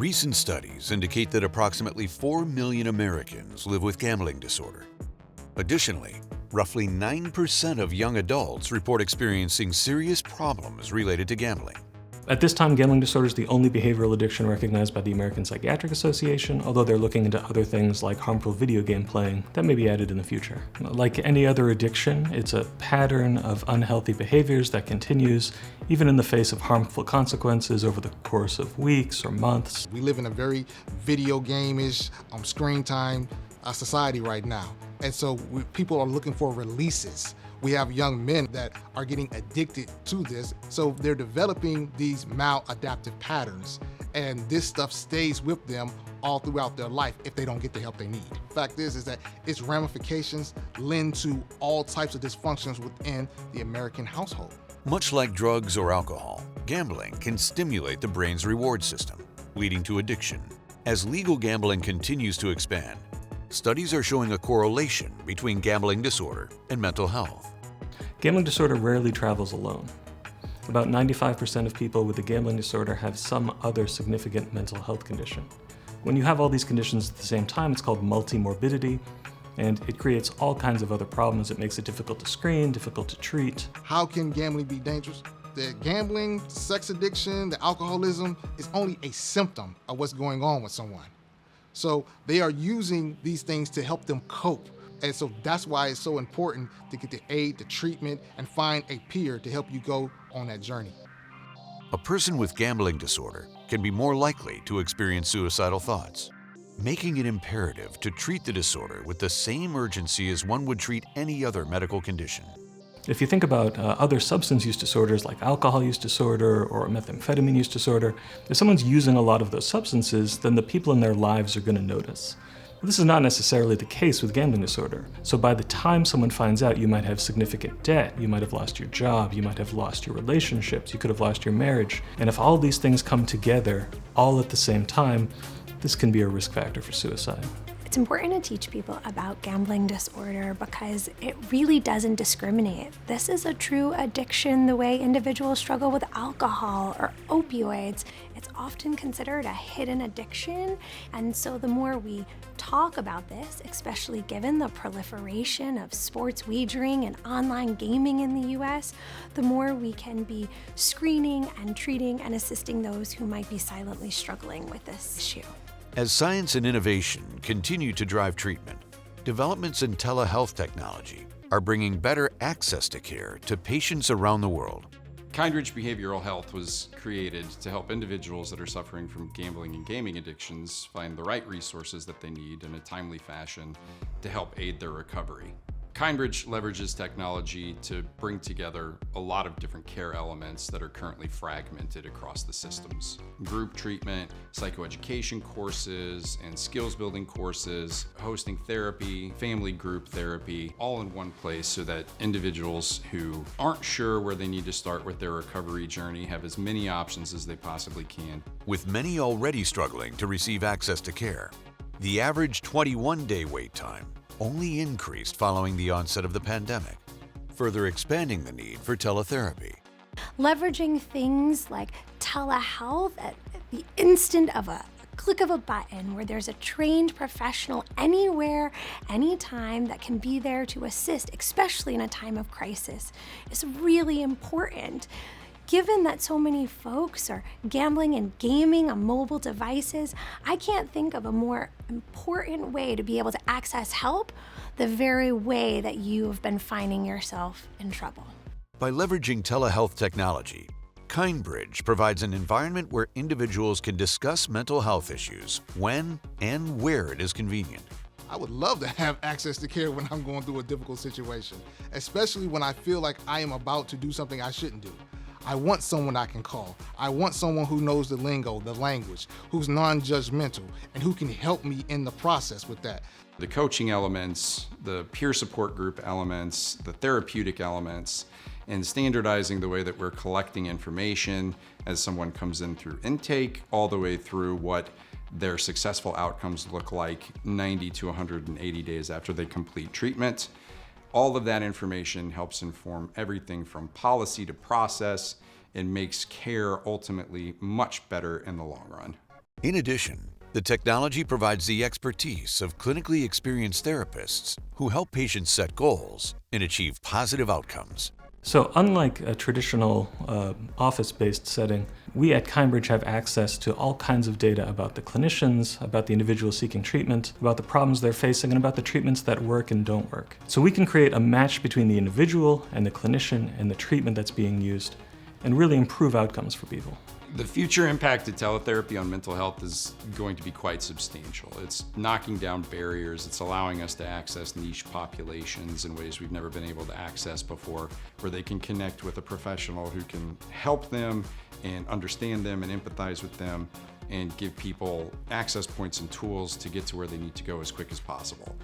Recent studies indicate that approximately 4 million Americans live with gambling disorder. Additionally, roughly 9% of young adults report experiencing serious problems related to gambling. At this time, gambling disorder is the only behavioral addiction recognized by the American Psychiatric Association, although they're looking into other things like harmful video game playing that may be added in the future. Like any other addiction, it's a pattern of unhealthy behaviors that continues even in the face of harmful consequences over the course of weeks or months. We live in a very video game-ish, screen time society right now. And so people are looking for releases. We have young men that are getting addicted to this, so they're developing these maladaptive patterns, and this stuff stays with them all throughout their life if they don't get the help they need. Fact is that its ramifications lend to all types of dysfunctions within the American household. Much like drugs or alcohol, gambling can stimulate the brain's reward system, leading to addiction. As legal gambling continues to expand, studies are showing a correlation between gambling disorder and mental health. Gambling disorder rarely travels alone. About 95% of people with a gambling disorder have some other significant mental health condition. When you have all these conditions at the same time, it's called multimorbidity, and it creates all kinds of other problems. It makes it difficult to screen, difficult to treat. How can gambling be dangerous? The gambling, sex addiction, the alcoholism is only a symptom of what's going on with someone. So they are using these things to help them cope. And so that's why it's so important to get the aid, the treatment, and find a peer to help you go on that journey. A person with gambling disorder can be more likely to experience suicidal thoughts, making it imperative to treat the disorder with the same urgency as one would treat any other medical condition. If you think about other substance use disorders like alcohol use disorder or methamphetamine use disorder, if someone's using a lot of those substances, then the people in their lives are going to notice. This is not necessarily the case with gambling disorder. So by the time someone finds out, you might have significant debt, you might have lost your job, you might have lost your relationships, you could have lost your marriage. And if all these things come together all at the same time, this can be a risk factor for suicide. It's important to teach people about gambling disorder because it really doesn't discriminate. This is a true addiction the way individuals struggle with alcohol or opioids. It's often considered a hidden addiction, and so the more we talk about this, especially given the proliferation of sports wagering and online gaming in the US, the more we can be screening and treating and assisting those who might be silently struggling with this issue. As science and innovation continue to drive treatment, developments in telehealth technology are bringing better access to care to patients around the world. Kindbridge Behavioral Health was created to help individuals that are suffering from gambling and gaming addictions find the right resources that they need in a timely fashion to help aid their recovery. Kindbridge leverages technology to bring together a lot of different care elements that are currently fragmented across the systems. Group treatment, psychoeducation courses, and skills building courses, hosting therapy, family group therapy, all in one place so that individuals who aren't sure where they need to start with their recovery journey have as many options as they possibly can. With many already struggling to receive access to care, the average 21-day wait time only increased following the onset of the pandemic, further expanding the need for teletherapy. Leveraging things like telehealth at the instant of a click of a button, where there's a trained professional anywhere, anytime that can be there to assist, especially in a time of crisis, is really important. Given that so many folks are gambling and gaming on mobile devices, I can't think of a more important way to be able to access help the very way that you have been finding yourself in trouble. By leveraging telehealth technology, Kindbridge provides an environment where individuals can discuss mental health issues when and where it is convenient. I would love to have access to care when I'm going through a difficult situation, especially when I feel like I am about to do something I shouldn't do. I want someone I can call. I want someone who knows the lingo, the language, who's non-judgmental, and who can help me in the process with that. The coaching elements, the peer support group elements, the therapeutic elements, and standardizing the way that we're collecting information as someone comes in through intake, all the way through what their successful outcomes look like 90 to 180 days after they complete treatment. All of that information helps inform everything from policy to process and makes care ultimately much better in the long run. In addition, the technology provides the expertise of clinically experienced therapists who help patients set goals and achieve positive outcomes. So unlike a traditional office-based setting, we at Kindbridge have access to all kinds of data about the clinicians, about the individuals seeking treatment, about the problems they're facing, and about the treatments that work and don't work. So we can create a match between the individual and the clinician and the treatment that's being used, and really improve outcomes for people. The future impact of teletherapy on mental health is going to be quite substantial. It's knocking down barriers. It's allowing us to access niche populations in ways we've never been able to access before, where they can connect with a professional who can help them and understand them and empathize with them and give people access points and tools to get to where they need to go as quick as possible.